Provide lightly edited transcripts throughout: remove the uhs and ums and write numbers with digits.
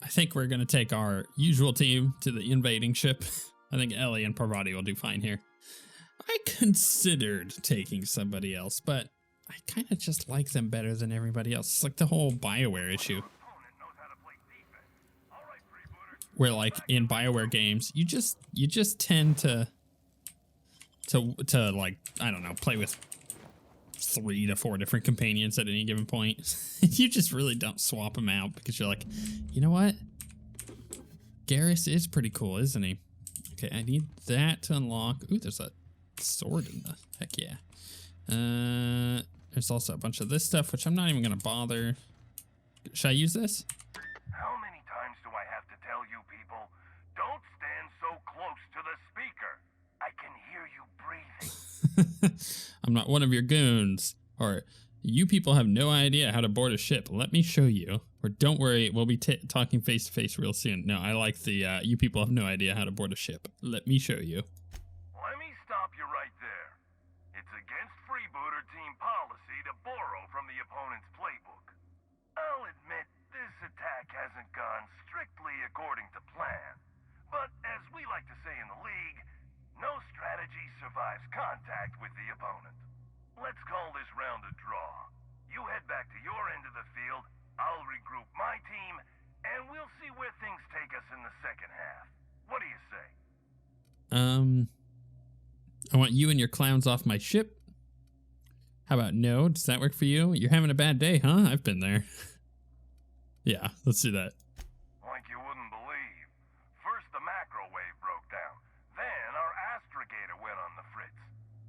I think we're going to take our usual team to the invading ship. I think Ellie and Parvati will do fine here. I considered taking somebody else, but I kind of just like them better than everybody else. It's like the whole BioWare issue. Where like in BioWare games, you just tend to like, I don't know, play with 3 to 4 different companions at any given point. You just really don't swap them out because you're like, you know what? Garrus is pretty cool, isn't he? Okay, I need that to unlock. Ooh, there's a sword in the, heck yeah. There's also a bunch of this stuff, which I'm not even gonna bother. Should I use this? How many times do I have to tell you people, don't stand so close to the speaker? I can hear you breathing. I'm not one of your goons. Or, you people have no idea how to board a ship. Let me show you. Or don't worry, we'll be talking face to face real soon. No, I like the, you people have no idea how to board a ship. Let me show you. Let me stop you right there. It's against freebooter team policy to borrow from the opponent's playbook. I'll admit this attack hasn't gone strictly according to plan. But as we like to say in the league, no strategy survives contact with the opponent. Let's call this round a draw. You head back to your end of the field, I'll regroup my team, and we'll see where things take us in the second half. What do you say? I want you and your clowns off my ship. How about no? Does that work for you? You're having a bad day, huh? I've been there. Yeah, let's do that. Like you wouldn't believe. First the macro wave broke down. Then our astrogator went on the fritz.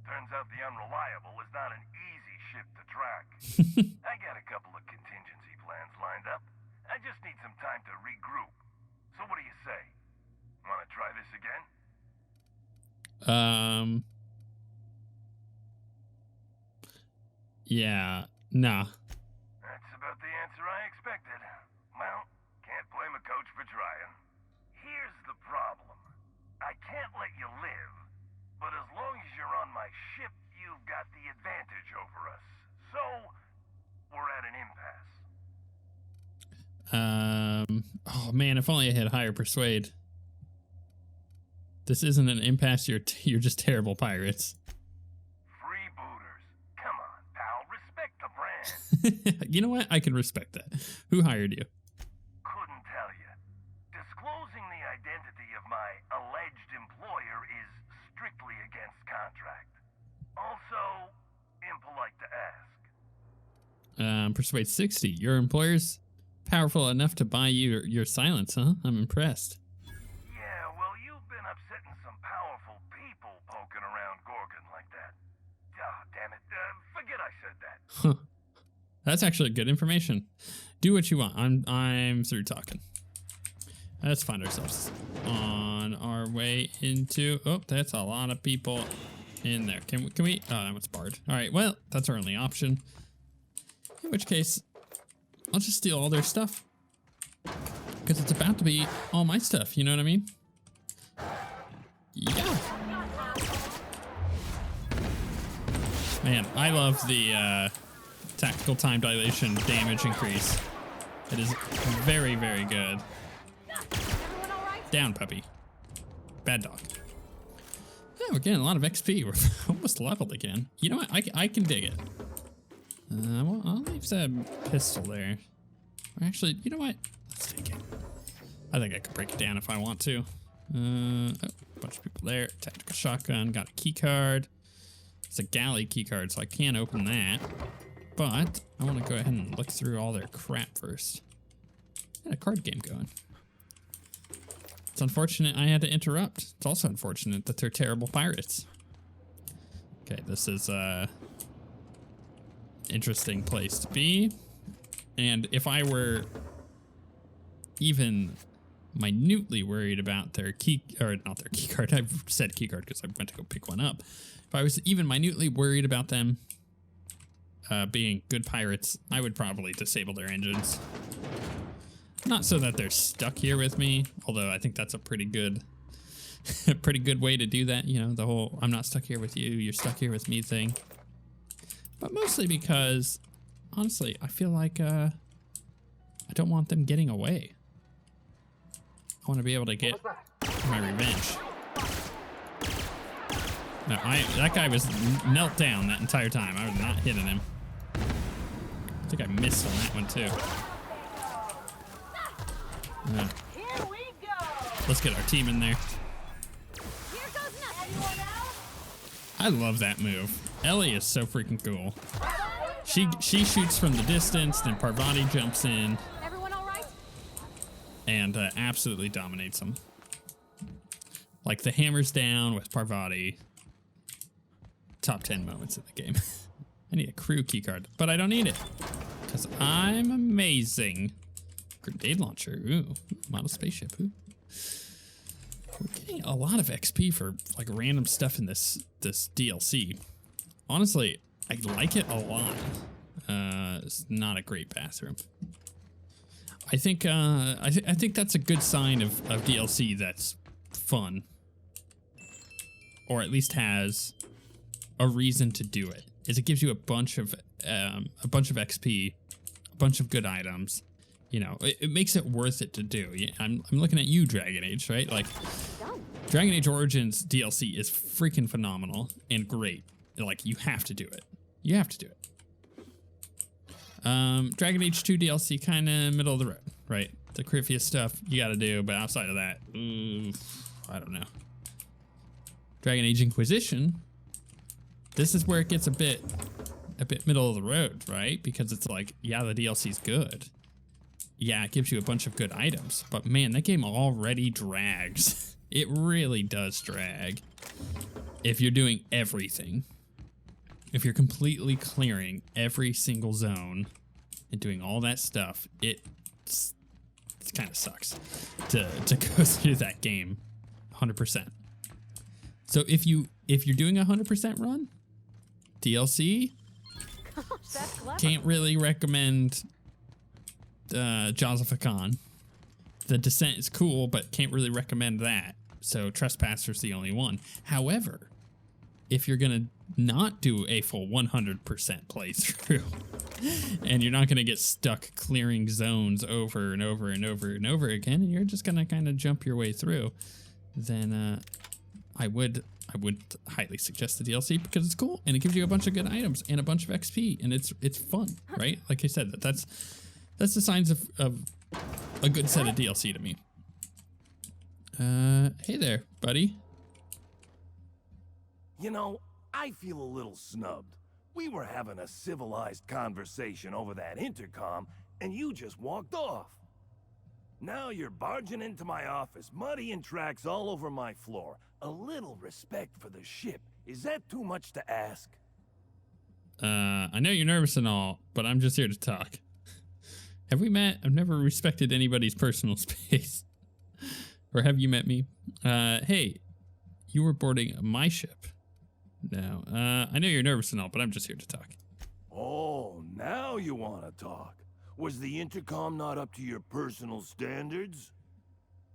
Turns out the Unreliable is not an easy ship to track. I got a couple of contingency plans lined up. I just need some time to regroup. So what do you say? Want to try this again? Yeah, nah. That's about the answer I expected. Well, can't blame a coach for trying. Here's the problem. I can't let you live, but as long as you're on my ship, you've got the advantage over us. So, we're at an impasse. Oh man, if only I had higher persuade. This isn't an impasse, you're just terrible pirates. Freebooters. Come on, pal, respect the brand. You know what? I can respect that. Who hired you? Couldn't tell you. Disclosing the identity of my alleged employer is strictly against contract. Also, impolite to ask. Persuade 60. Your employer's powerful enough to buy you your silence, huh? I'm impressed. Yeah, well, you've been upsetting some powerful people poking around Gorgon like that. Ah, damn it. Forget I said that. Huh. That's actually good information. Do what you want. I'm through talking. Let's find ourselves on our way into... Oh, that's a lot of people in there. Can we? Oh, that one's barred. All right, well, that's our only option. In which case, I'll just steal all their stuff. Because it's about to be all my stuff, you know what I mean? Yeah. Man, I love the tactical time dilation damage increase. It is very, very good. Down, puppy. Bad dog. Yeah, we're getting a lot of XP. We're almost leveled again. You know what? I can dig it. Well, I'll leave the pistol there. Or actually, you know what? Let's take it. I think I could break it down if I want to. Oh, a bunch of people there. Tactical shotgun. Got a key card. It's a galley key card, so I can't open that. But I want to go ahead and look through all their crap first. Got a card game going. It's unfortunate I had to interrupt. It's also unfortunate that they're terrible pirates. Okay, this is a interesting place to be. And if I were even minutely worried about their key, or not their key card, I've said key card because I went to go pick one up. If I was even minutely worried about them being good pirates, I would probably disable their engines. Not so that they're stuck here with me, although I think that's a pretty good way to do that. You know, the whole I'm not stuck here with you, you're stuck here with me thing. But mostly because honestly, I feel like I don't want them getting away. I want to be able to get my revenge. No, that guy was knelt down that entire time. I was not hitting him. I think I missed on that one too. Yeah. Here we go. Let's get our team in there. Here goes nothing. I love that move. Ellie is so freaking cool. She shoots from the distance, then Parvati jumps in Everyone all right? and absolutely dominates them. Like the hammers down with Parvati. Top 10 moments in the game. I need a crew keycard, but I don't need it because I'm amazing. Grenade launcher. Ooh, model spaceship. Ooh. We're getting a lot of XP for like random stuff in this DLC. Honestly, I like it a lot. It's not a great bathroom. I think I think that's a good sign of DLC that's fun, or at least has a reason to do it. Is it gives you a bunch of XP, a bunch of good items. You know, it makes it worth it to do. I'm looking at you, Dragon Age, right? Like, Dragon Age Origins DLC is freaking phenomenal and great. Like, you have to do it. You have to do it. Dragon Age 2 DLC, kind of middle of the road, right? The Crifius stuff you got to do, but outside of that, I don't know. Dragon Age Inquisition, this is where it gets a bit middle of the road, right? Because it's like, yeah, the DLC's good. Yeah, it gives you a bunch of good items, but man, that game already drags. It really does drag. If you're doing everything, if you're completely clearing every single zone and doing all that stuff, it kind of sucks to go through that game 100%. So if you're doing a 100% run, DLC, Gosh, that's clever. can't really recommend Jaws of Hakan. The Descent is cool, but can't really recommend that. So Trespasser's the only one. However, if you're gonna not do a full 100% playthrough, and you're not gonna get stuck clearing zones over and over and over and over again, and you're just gonna kind of jump your way through, then I would highly suggest the DLC because it's cool and it gives you a bunch of good items and a bunch of XP and it's fun, right? Like I said, that's the signs of a good set of DLC to me. Hey there, buddy. You know, I feel a little snubbed. We were having a civilized conversation over that intercom, and you just walked off. Now you're barging into my office, muddying tracks all over my floor. A little respect for the ship. Is that too much to ask? I know you're nervous and all, but I'm just here to talk. Have we met? I've never respected anybody's personal space. Or have you met me? Hey, you were boarding my ship. No, I know you're nervous and all, but I'm just here to talk. Oh, now you want to talk. Was the intercom not up to your personal standards?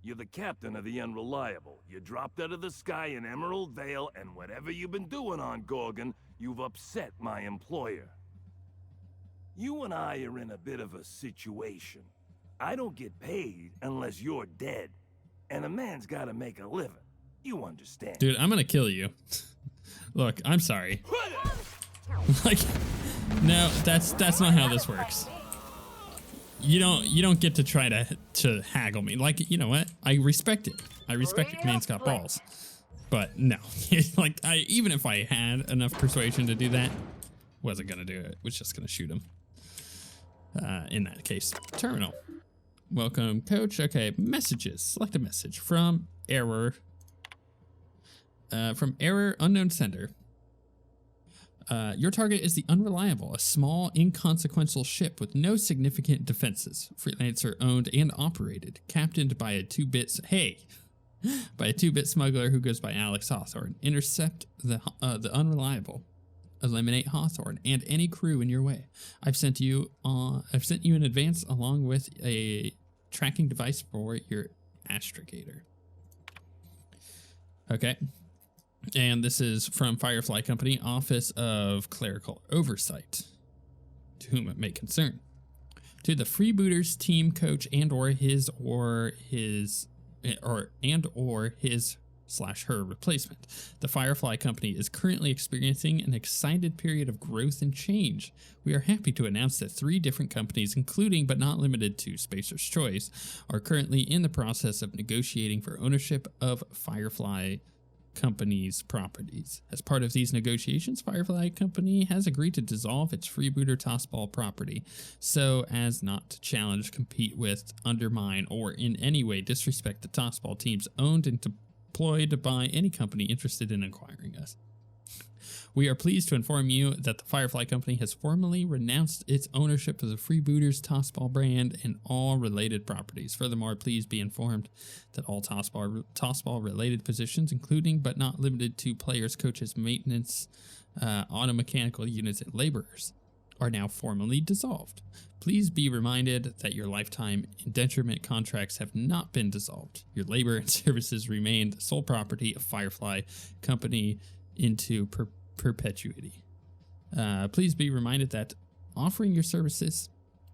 You're the captain of the Unreliable. You dropped out of the sky in Emerald Vale, and whatever you've been doing on Gorgon, you've upset my employer. You and I are in a bit of a situation. I don't get paid unless you're dead. And a man's gotta make a living. You understand. Dude, I'm gonna kill you. Look, I'm sorry. Like, no, that's not how this works. You don't get to try to haggle me. Like, you know what? I respect it. I respect it. Man's got balls. But no, like even if I had enough persuasion to do that, wasn't gonna do it. Was just gonna shoot him. In that case, terminal. Welcome, coach. Okay, messages. Select a message from error. Unknown sender. Your target is the Unreliable, a small, inconsequential ship with no significant defenses. Freelancer owned and operated, captained by a 2-bit smuggler who goes by Alex Hawthorne. Intercept the Unreliable. Eliminate Hawthorne and any crew in your way. I've sent you in advance along with a tracking device for your astrogator. Okay. And this is from Firefly Company, Office of Clerical Oversight. to whom it may concern. To the freebooters team coach and/or his/her replacement. The Firefly Company is currently experiencing an excited period of growth and change. We are happy to announce that 3 different companies, including but not limited to Spacer's Choice, are currently in the process of negotiating for ownership of Firefly Company's properties. As part of these negotiations, Firefly Company has agreed to dissolve its freebooter tossball property so as not to challenge, compete with, undermine, or in any way disrespect the tossball teams owned and deployed by any company interested in acquiring us. We are pleased to inform you that the Firefly Company has formally renounced its ownership of the Freebooters Tossball brand and all related properties. Furthermore, please be informed that all Tossball related positions, including but not limited to players, coaches, maintenance, automechanical units, and laborers, are now formally dissolved. Please be reminded that your lifetime indenturement contracts have not been dissolved. Your labor and services remain the sole property of Firefly Company into perpetuity. Please be reminded that offering your services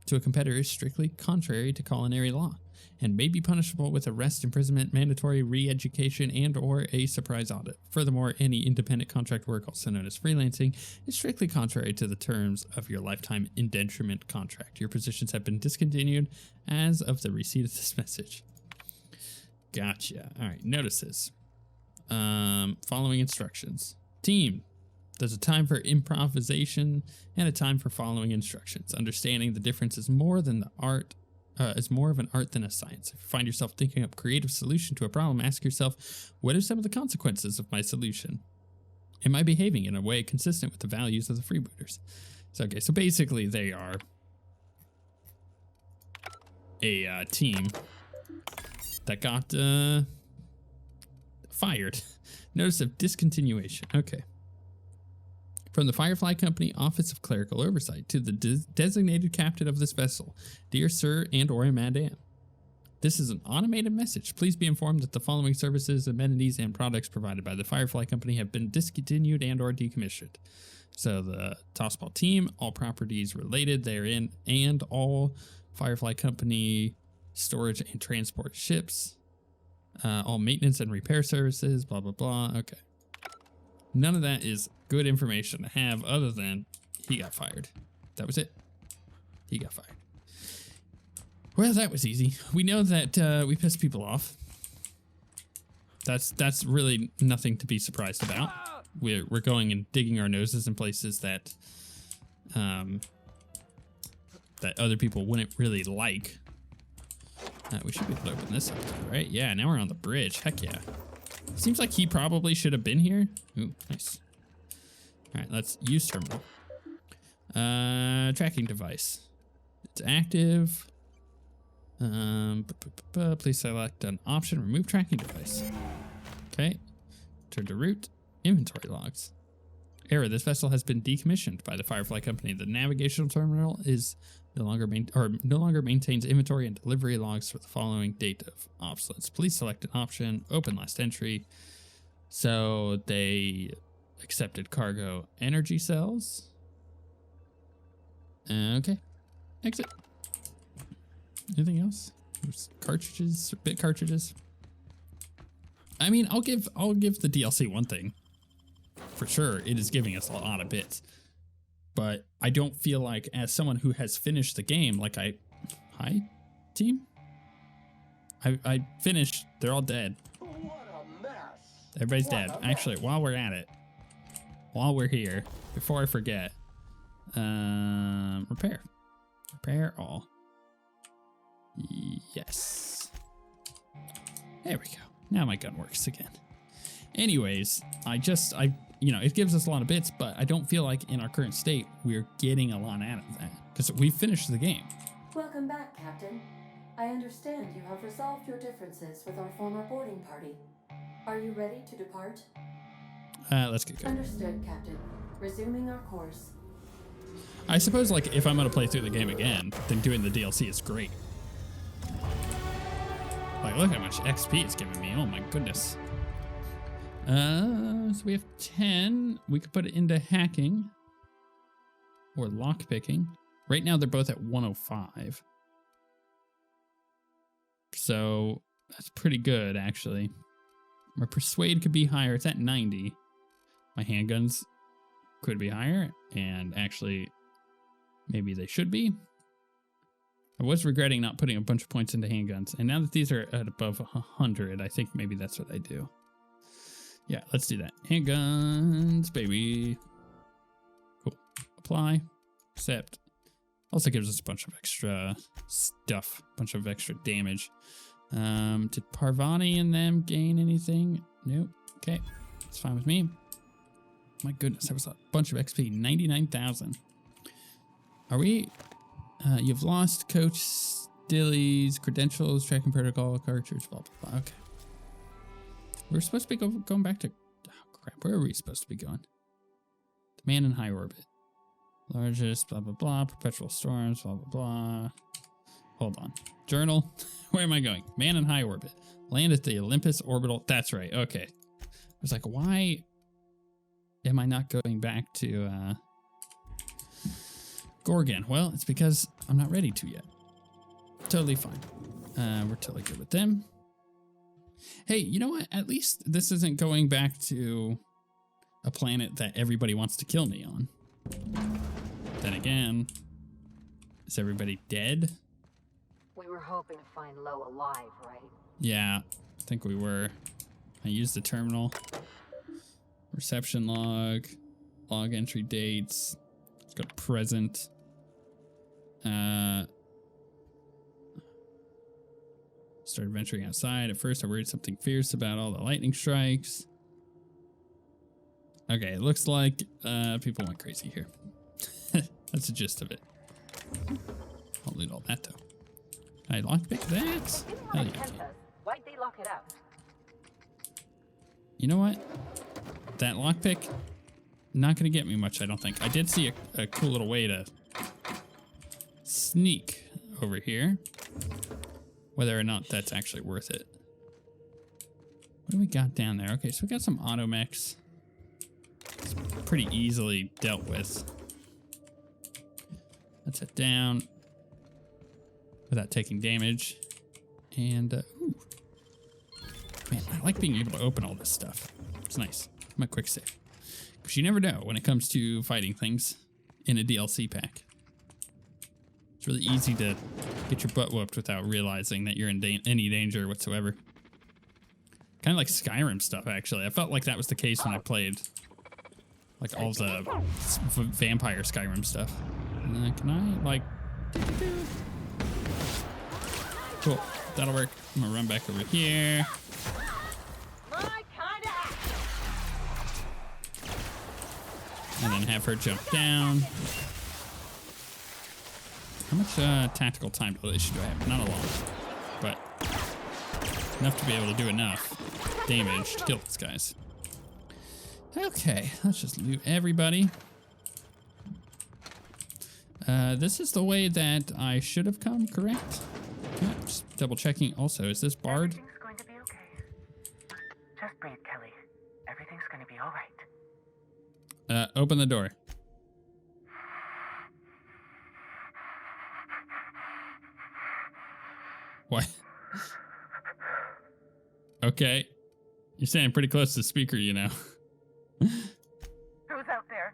to a competitor is strictly contrary to culinary law and may be punishable with arrest, imprisonment, mandatory re-education, and/or a surprise audit. Furthermore, any independent contract work, also known as freelancing, is strictly contrary to the terms of your lifetime indenturement contract. Your positions have been discontinued as of the receipt of this message. Gotcha. All right, notices. Following instructions. Team. There's a time for improvisation and a time for following instructions. Understanding the difference is more of an art than a science. If you find yourself thinking up a creative solution to a problem, ask yourself, what are some of the consequences of my solution? Am I behaving in a way consistent with the values of the freebooters? So basically they are a team that got fired. Notice of discontinuation. Okay. From the Firefly Company Office of Clerical Oversight to the designated captain of this vessel, dear Sir and/or Madame. This is an automated message. Please be informed that the following services, amenities, and products provided by the Firefly Company have been discontinued and/or decommissioned. So the Tossball team, all properties related therein, and all Firefly Company storage and transport ships, all maintenance and repair services, blah, blah, blah. Okay. None of that is good information to have other than he got fired. That was it. He got fired. Well, that was easy. We know that we pissed people off. That's really nothing to be surprised about. We're going and digging our noses in places that that other people wouldn't really like. We should be able to open this up, right? Yeah, now we're on the bridge. Heck yeah. Seems like he probably should have been here. Ooh, nice. All right, let's use terminal. Tracking device. It's active. Please select an option. Remove tracking device. Okay. Turn to root. Inventory logs. Error. This vessel has been decommissioned by the Firefly Company. The navigational terminal is no longer maintains inventory and delivery logs for the following date of obsolescence. Please select an option. Open last entry. So they accepted cargo energy cells. Okay. Exit. Anything else? There's cartridges, bit cartridges. I mean, I'll give the DLC one thing. For sure, it is giving us a lot of bits. But I don't feel like, as someone who has finished the game, like hi, team? I finished. They're all dead. What a mess. Everybody's dead. Actually, while we're at it, while we're here, before I forget, repair all. Yes. There we go. Now my gun works again. Anyways, it gives us a lot of bits, but I don't feel like in our current state we're getting a lot out of that because we finished the game. Welcome back, Captain. I understand you have resolved your differences with our former boarding party. Are you ready to depart? Let's get going. Understood, Captain. Resuming our course. I suppose, like, if I'm going to play through the game again, then doing the DLC is great. Like, look how much XP it's giving me. Oh my goodness. So we have 10. We could put it into hacking or lockpicking. Right now, they're both at 105. So that's pretty good, actually. My persuade could be higher. It's at 90. My handguns could be higher, and actually, maybe they should be. I was regretting not putting a bunch of points into handguns, and now that these are at above 100, I think maybe that's what I do. Yeah, let's do that. Handguns, baby. Cool. Apply. Accept. Also gives us a bunch of extra stuff, a bunch of extra damage. Did Parvati and them gain anything? Nope. Okay, that's fine with me. My goodness, that was a bunch of XP. 99,000. Are we... you've lost Coach Stilly's credentials, tracking protocol, cartridge, blah, blah, blah. Okay. We're supposed to be going back to... Oh, crap. Where are we supposed to be going? The man in high orbit. Largest, blah, blah, blah. Perpetual storms, blah, blah, blah. Hold on. Journal. Where am I going? Man in high orbit. Land at the Olympus orbital. That's right. Okay. I was like, why am I not going back to Gorgon? Well, it's because I'm not ready to yet. Totally fine. We're totally good with them. Hey, you know what? At least this isn't going back to a planet that everybody wants to kill me on. Then again, is everybody dead? We were hoping to find Lo alive, right? Yeah, I think we were. I used the terminal. Reception log. Log entry dates. Let's go to present. Started venturing outside. At first I worried something fierce about all the lightning strikes. Okay, it looks like people went crazy here. That's the gist of it. I'll loot all that though. Can I lockpick that? Hell yeah. Why'd they lock it out? You know what? That lockpick, not gonna get me much, I don't think. I did see a cool little way to sneak over here. Whether or not that's actually worth it. What do we got down there? Okay, so we got some automechs. It's pretty easily dealt with. Let's head down without taking damage. And, ooh. Man, I like being able to open all this stuff. It's nice. I'm a quick save. Because you never know when it comes to fighting things in a DLC pack. It's really easy to get your butt whooped without realizing that you're in any danger whatsoever. Kind of like Skyrim stuff, actually. I felt like that was the case when I played like all the vampire Skyrim stuff. Can I, like... Cool. That'll work. I'm gonna run back over here. My kind of. And then have her jump down. How much tactical time dilation do I have? Not a lot, but enough to be able to do enough damage to kill these guys. Okay, let's just loot everybody. This is the way that I should have come, correct? Yeah, just double checking. Also, is this barred? Everything's going to be okay. Just breathe, Kelly. Everything's going to be all right. Open the door. What? Okay. You're standing pretty close to the speaker, you know. Who's out there?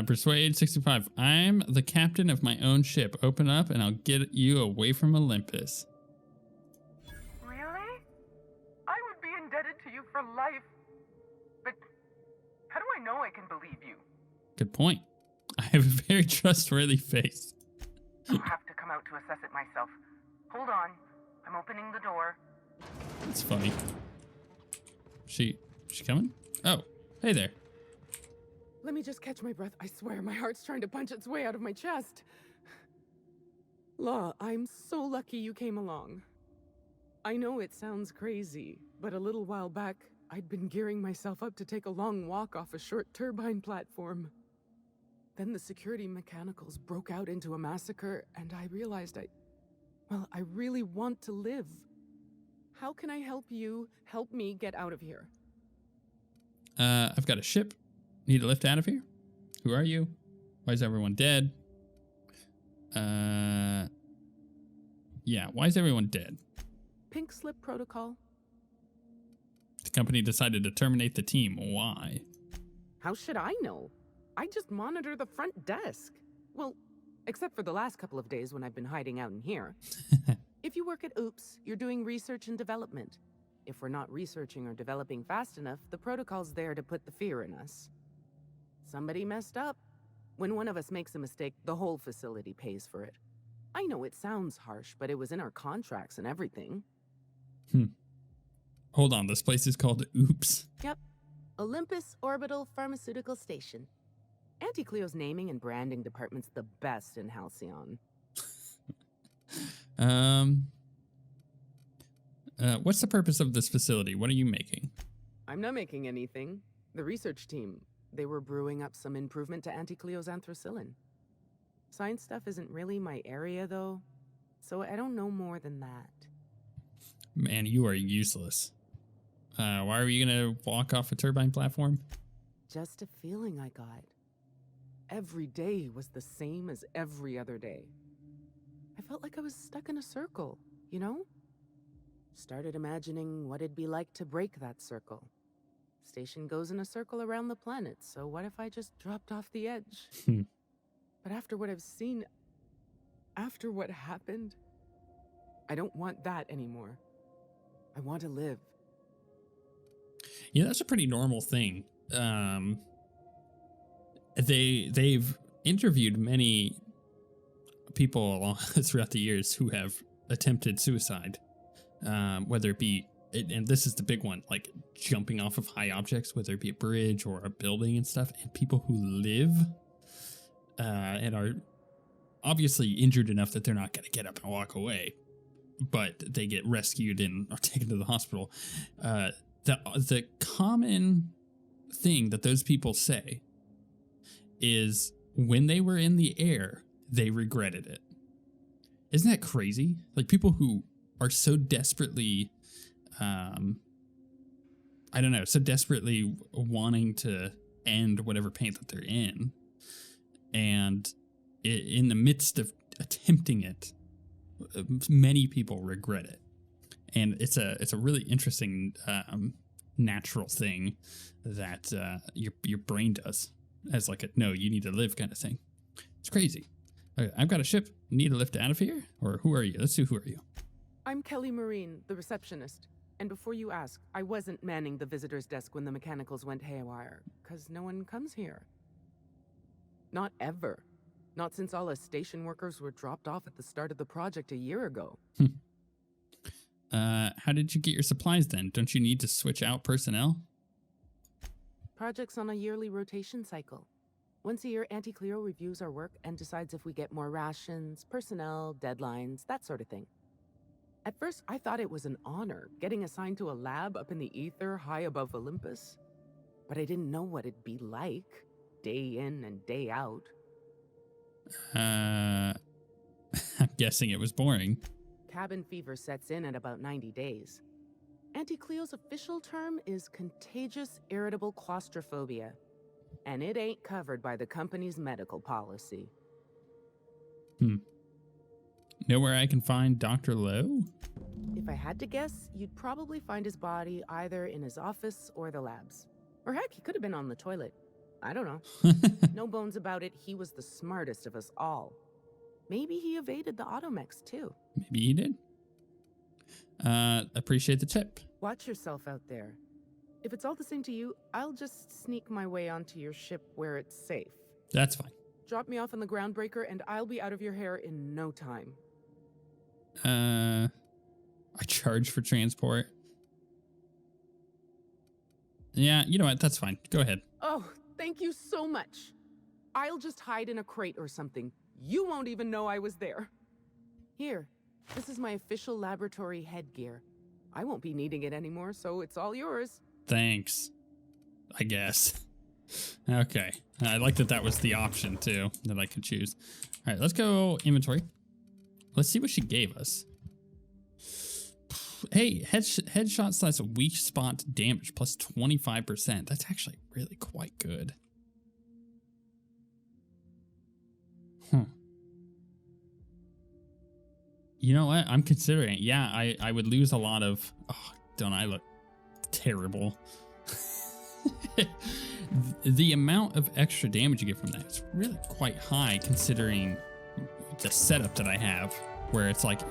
Persuade 65. I'm the captain of my own ship. Open up and I'll get you away from Olympus. Really? I would be indebted to you for life. But how do I know I can believe you? Good point. I have a very trustworthy face. I'll have to come out to assess it myself. Hold on. I'm opening the door. That's funny. She coming? Oh, hey there. Let me just catch my breath. I swear, my heart's trying to punch its way out of my chest. Law, I'm so lucky you came along. I know it sounds crazy, but a little while back, I'd been gearing myself up to take a long walk off a short turbine platform. Then the security mechanicals broke out into a massacre, and I realized I really want to live. How can I help you help me get out of here? I've got a ship. Need a lift out of here? Who are you? Why is everyone dead? Yeah, why is everyone dead? Pink slip protocol. The company decided to terminate the team. Why? How should I know? I just monitor the front desk. Well, except for the last couple of days when I've been hiding out in here. If you work at Oops, you're doing research and development. If we're not researching or developing fast enough, the protocol's there to put the fear in us. Somebody messed up. When one of us makes a mistake, the whole facility pays for it. I know it sounds harsh, but it was in our contracts and everything. Hold on, this place is called Oops. Yep. Olympus Orbital Pharmaceutical Station. Auntie Cleo's naming and branding department's the best in Halcyon. What's the purpose of this facility? What are you making? I'm not making anything. The research team, they were brewing up some improvement to Auntie Cleo's anthracillin. Science stuff isn't really my area, though, so I don't know more than that. Man, you are useless. Why are you gonna walk off a turbine platform? Just a feeling I got. Every day was the same as every other day. I felt like I was stuck in a circle, you know? Started imagining what it'd be like to break that circle. Station goes in a circle around the planet, so what if I just dropped off the edge? But after what I've seen, after what happened, I don't want that anymore. I want to live. Yeah, that's a pretty normal thing. They've interviewed many people along throughout the years who have attempted suicide, whether it be, and this is the big one, like jumping off of high objects, whether it be a bridge or a building and stuff, and people who live and are obviously injured enough that they're not going to get up and walk away, but they get rescued and are taken to the hospital. The common thing that those people say is when they were in the air, they regretted it. Isn't that crazy? Like people who are so desperately, so desperately wanting to end whatever pain that they're in. And in the midst of attempting it, many people regret it. And it's a really interesting natural thing that your brain does as like a no, you need to live kind of thing. It's crazy. Okay, I've got a ship. Need a lift out of here? Or who are you? Let's see, who are you? I'm Kelly Marine, the receptionist. And before you ask, I wasn't manning the visitor's desk when the mechanicals went haywire, because no one comes here. Not ever. Not since all us station workers were dropped off at the start of the project a year ago. How did you get your supplies then? Don't you need to switch out personnel? Project's on a yearly rotation cycle. Once a year, Auntie Cleo reviews our work and decides if we get more rations, personnel, deadlines, that sort of thing. At first, I thought it was an honor, getting assigned to a lab up in the ether high above Olympus. But I didn't know what it'd be like, day in and day out. I'm guessing it was boring. Cabin fever sets in at about 90 days. Auntie Cleo's official term is contagious irritable claustrophobia, and it ain't covered by the company's medical policy. Know where I can find Dr. Lowe? If I had to guess, you'd probably find his body either in his office or the labs. Or heck, he could have been on the toilet. I don't know. No bones about it, he was the smartest of us all. Maybe he evaded the automex too. Maybe he did. Appreciate the tip. Watch yourself out there. If it's all the same to you, I'll just sneak my way onto your ship where it's safe. That's fine. Drop me off on the groundbreaker and I'll be out of your hair in no time. I charge for transport. Yeah, you know what? That's fine. Go ahead. Oh, thank you so much. I'll just hide in a crate or something. You won't even know I was there. Here, this is my official laboratory headgear. I won't be needing it anymore, so it's all yours. Thanks. I guess. Okay. I like that was the option, too, that I could choose. All right, let's go inventory. Let's see what she gave us. Hey, headshot slash weak spot damage plus 25%. That's actually really quite good. You know what? I'm considering it. Yeah, I would lose a lot of... Oh, don't I look terrible? The amount of extra damage you get from that is really quite high considering the setup that I have, where it's like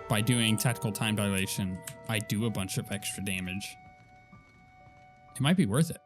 by doing tactical time dilation, I do a bunch of extra damage. It might be worth it.